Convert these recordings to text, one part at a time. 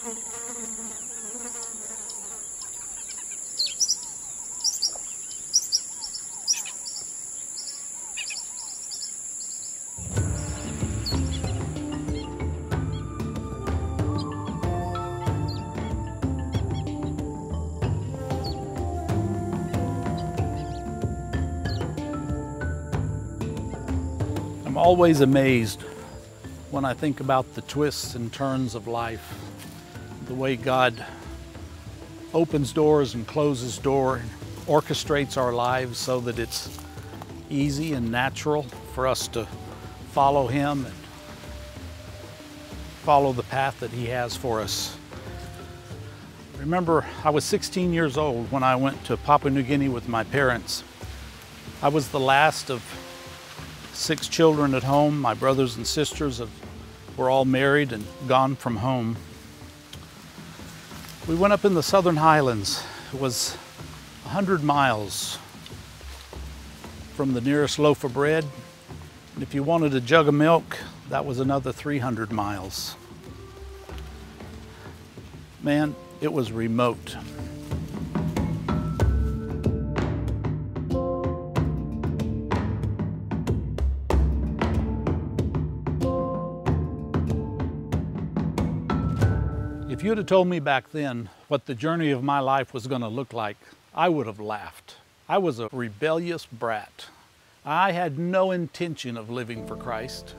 I'm always amazed when I think about the twists and turns of life, the way God opens doors and closes doors, orchestrates our lives so that it's easy and natural for us to follow Him and follow the path that He has for us. Remember, I was 16 years old when I went to Papua New Guinea with my parents. I was the last of 6 children at home. My brothers and sisters were all married and gone from home. We went up in the Southern Highlands. It was 100 miles from the nearest loaf of bread. And if you wanted a jug of milk, that was another 300 miles. Man, it was remote. If you'd have told me back then what the journey of my life was going to look like, I would have laughed. I was a rebellious brat. I had no intention of living for Christ,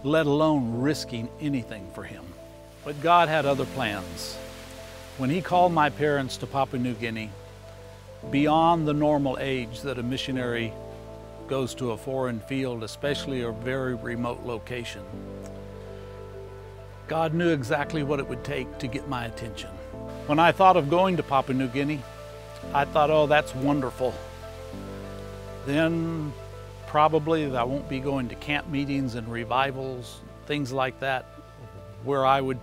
let alone risking anything for Him. But God had other plans. When He called my parents to Papua New Guinea, beyond the normal age that a missionary goes to a foreign field, especially a very remote location, God knew exactly what it would take to get my attention. When I thought of going to Papua New Guinea, I thought, oh, that's wonderful. Then probably I won't be going to camp meetings and revivals, things like that, where I would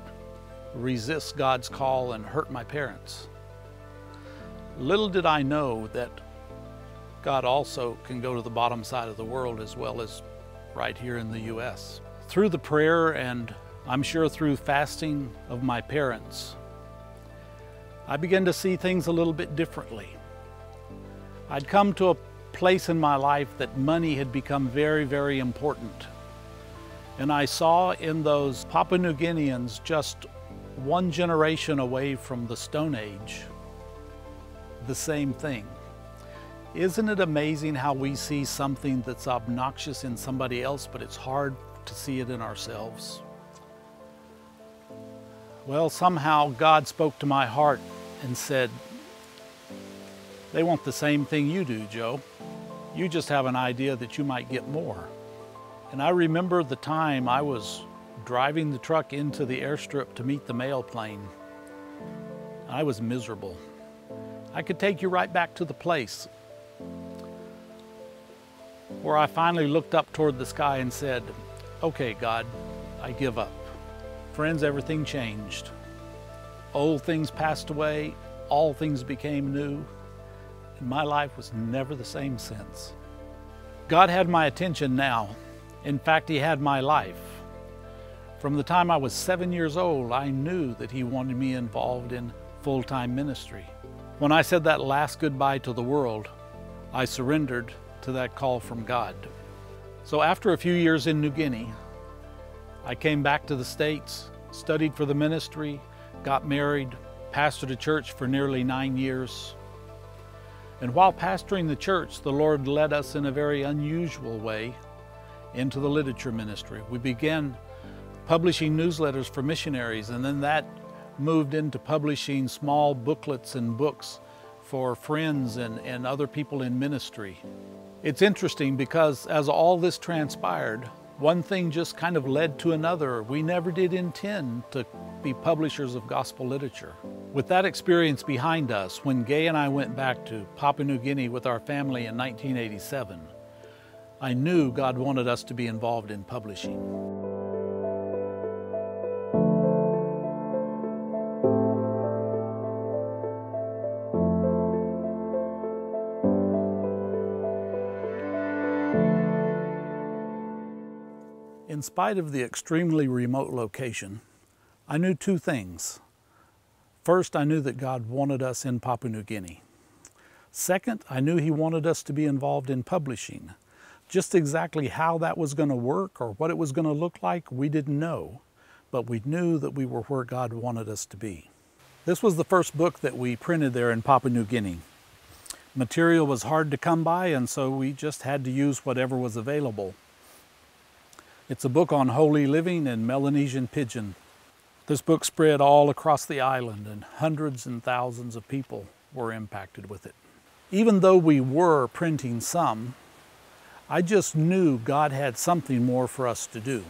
resist God's call and hurt my parents. Little did I know that God also can go to the bottom side of the world as well as right here in the U.S. Through the prayer and I'm sure through fasting of my parents, I began to see things a little bit differently. I'd come to a place in my life that money had become very, very important. And I saw in those Papua New Guineans just one generation away from the Stone Age, the same thing. Isn't it amazing how we see something that's obnoxious in somebody else, but it's hard to see it in ourselves? Well, somehow God spoke to my heart and said, they want the same thing you do, Joe. You just have an idea that you might get more. And I remember the time I was driving the truck into the airstrip to meet the mail plane. I was miserable. I could take you right back to the place where I finally looked up toward the sky and said, okay, God, I give up. Friends, everything changed. Old things passed away, all things became new, and my life was never the same since. God had my attention now. In fact, He had my life. From the time I was 7 years old, I knew that He wanted me involved in full-time ministry. When I said that last goodbye to the world, I surrendered to that call from God. So after a few years in New Guinea, I came back to the States, studied for the ministry, got married, pastored a church for nearly 9 years. And while pastoring the church, the Lord led us in a very unusual way into the literature ministry. We began publishing newsletters for missionaries, and then that moved into publishing small booklets and books for friends and other people in ministry. It's interesting because as all this transpired, one thing just kind of led to another. We never did intend to be publishers of gospel literature. With that experience behind us, when Gay and I went back to Papua New Guinea with our family in 1987, I knew God wanted us to be involved in publishing. In spite of the extremely remote location, I knew two things. First, I knew that God wanted us in Papua New Guinea. Second, I knew He wanted us to be involved in publishing. Just exactly how that was going to work or what it was going to look like, we didn't know, but we knew that we were where God wanted us to be. This was the first book that we printed there in Papua New Guinea. Material was hard to come by, and so we just had to use whatever was available. It's a book on holy living in Melanesian Pidgin. This book spread all across the island, and hundreds and thousands of people were impacted with it. Even though we were printing some, I just knew God had something more for us to do.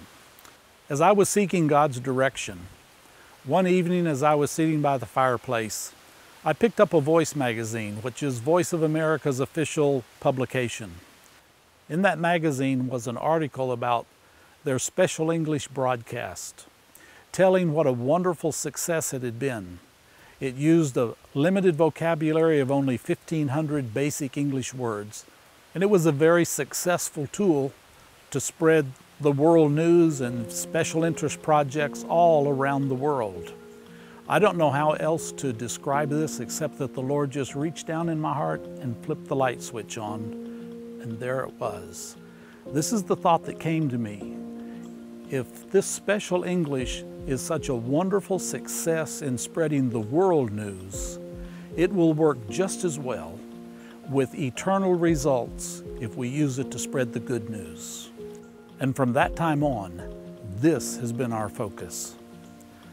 As I was seeking God's direction, one evening as I was sitting by the fireplace, I picked up a Voice magazine, which is Voice of America's official publication. In that magazine was an article about their special English broadcast, telling what a wonderful success it had been. It used a limited vocabulary of only 1,500 basic English words, and it was a very successful tool to spread the world news and special interest projects all around the world. I don't know how else to describe this except that the Lord just reached down in my heart and flipped the light switch on, and there it was. This is the thought that came to me. If this special English is such a wonderful success in spreading the world news, it will work just as well with eternal results if we use it to spread the good news. And from that time on, this has been our focus.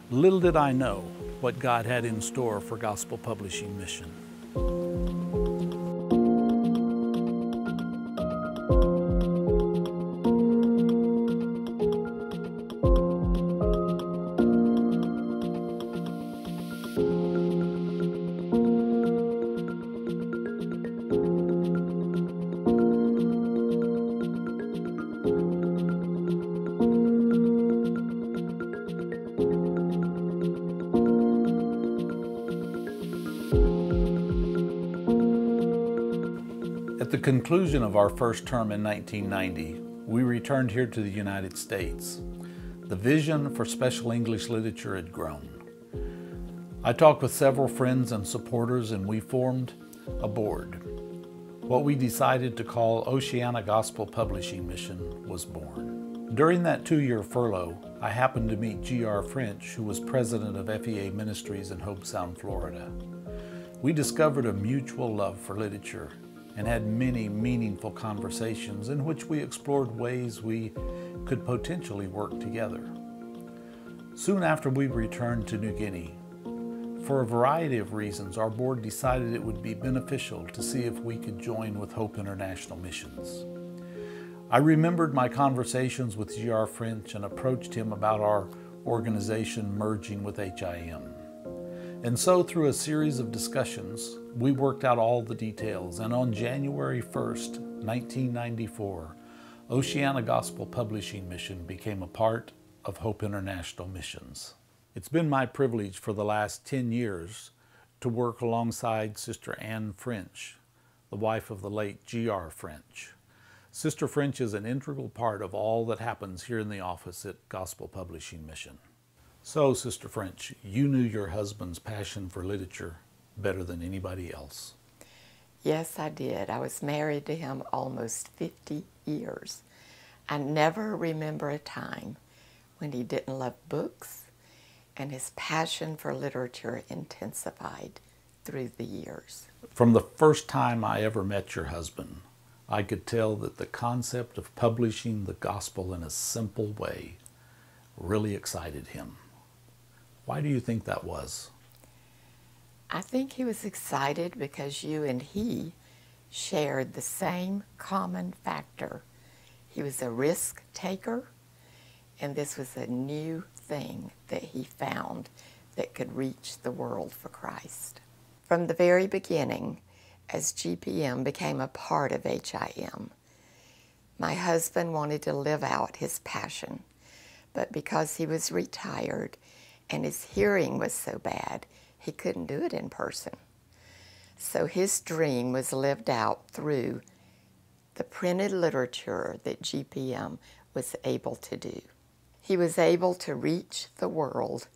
Little did I know what God had in store for Gospel Publishing Mission. At the conclusion of our first term in 1990, we returned here to the United States. The vision for special English literature had grown. I talked with several friends and supporters, and we formed a board. What we decided to call Oceana Gospel Publishing Mission was born. During that 2-year furlough, I happened to meet G.R. French, who was president of FEA Ministries in Hobe Sound, Florida. We discovered a mutual love for literature and had many meaningful conversations in which we explored ways we could potentially work together. Soon after we returned to New Guinea, for a variety of reasons, our board decided it would be beneficial to see if we could join with Hope International Missions. I remembered my conversations with G.R. French and approached him about our organization merging with HIM. And so through a series of discussions, we worked out all the details, and on January 1st, 1994, Oceana Gospel Publishing Mission became a part of Hope International Missions. It's been my privilege for the last 10 years to work alongside Sister Anne French, the wife of the late G.R. French. Sister French is an integral part of all that happens here in the office at Gospel Publishing Mission. So, Sister French, you knew your husband's passion for literature better than anybody else. Yes, I did. I was married to him almost 50 years. I never remember a time when he didn't love books, and his passion for literature intensified through the years. From the first time I ever met your husband, I could tell that the concept of publishing the gospel in a simple way really excited him. Why do you think that was? I think he was excited because you and he shared the same common factor. He was a risk taker, and this was a new thing that he found that could reach the world for Christ. From the very beginning, as GPM became a part of HIM, my husband wanted to live out his passion, but because he was retired and his hearing was so bad, he couldn't do it in person. So his dream was lived out through the printed literature that GPM was able to do. He was able to reach the world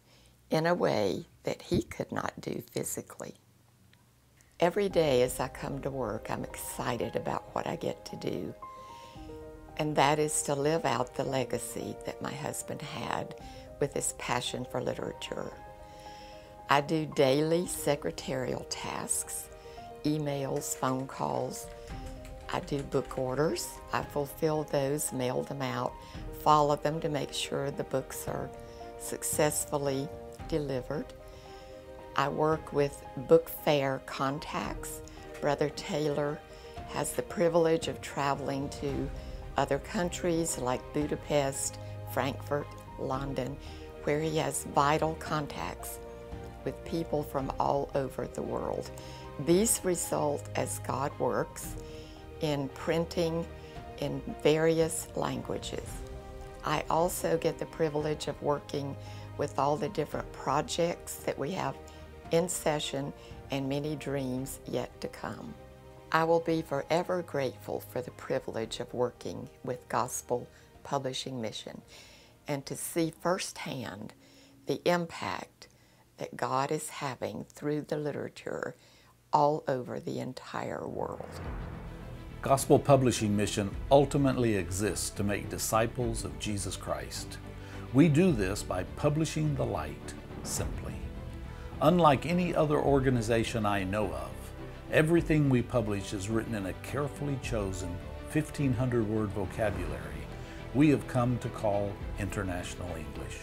in a way that he could not do physically. Every day as I come to work, I'm excited about what I get to do, and that is to live out the legacy that my husband had with his passion for literature. I do daily secretarial tasks, emails, phone calls. I do book orders. I fulfill those, mail them out, follow them to make sure the books are successfully delivered. I work with book fair contacts. Brother Taylor has the privilege of traveling to other countries like Budapest, Frankfurt, London, where he has vital contacts with people from all over the world. These result, as God works, in printing in various languages. I also get the privilege of working with all the different projects that we have in session and many dreams yet to come. I will be forever grateful for the privilege of working with Gospel Publishing Mission and to see firsthand the impact that God is having through the literature all over the entire world. Gospel Publishing Mission ultimately exists to make disciples of Jesus Christ. We do this by publishing the light simply. Unlike any other organization I know of, everything we publish is written in a carefully chosen 1,500-word vocabulary we have come to call International English.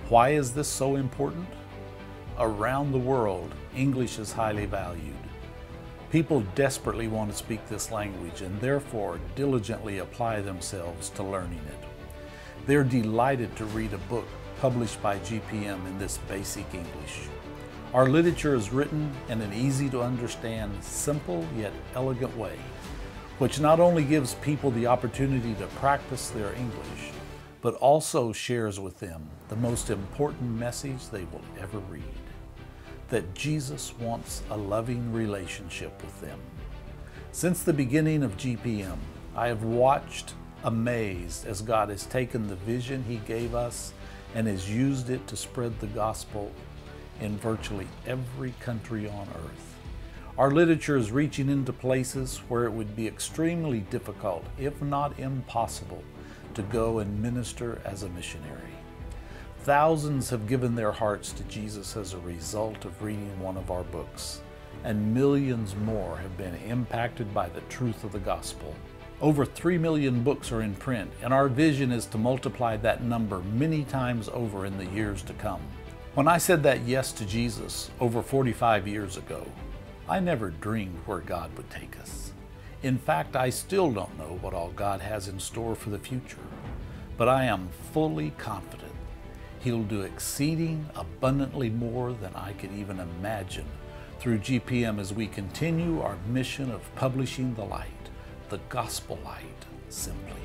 Why is this so important? Around the world, English is highly valued. People desperately want to speak this language and therefore diligently apply themselves to learning it. They're delighted to read a book published by GPM in this basic English. Our literature is written in an easy to understand, simple yet elegant way, which not only gives people the opportunity to practice their English, but also shares with them the most important message they will ever read: that Jesus wants a loving relationship with them. Since the beginning of GPM, I have watched amazed as God has taken the vision He gave us and has used it to spread the gospel in virtually every country on earth. Our literature is reaching into places where it would be extremely difficult, if not impossible, to go and minister as a missionary. Thousands have given their hearts to Jesus as a result of reading one of our books, and millions more have been impacted by the truth of the gospel. Over 3 million books are in print, and our vision is to multiply that number many times over in the years to come. When I said that yes to Jesus over 45 years ago, I never dreamed where God would take us. In fact, I still don't know what all God has in store for the future, but I am fully confident He'll do exceeding abundantly more than I could even imagine through GPM as we continue our mission of publishing the light, the gospel light, simply.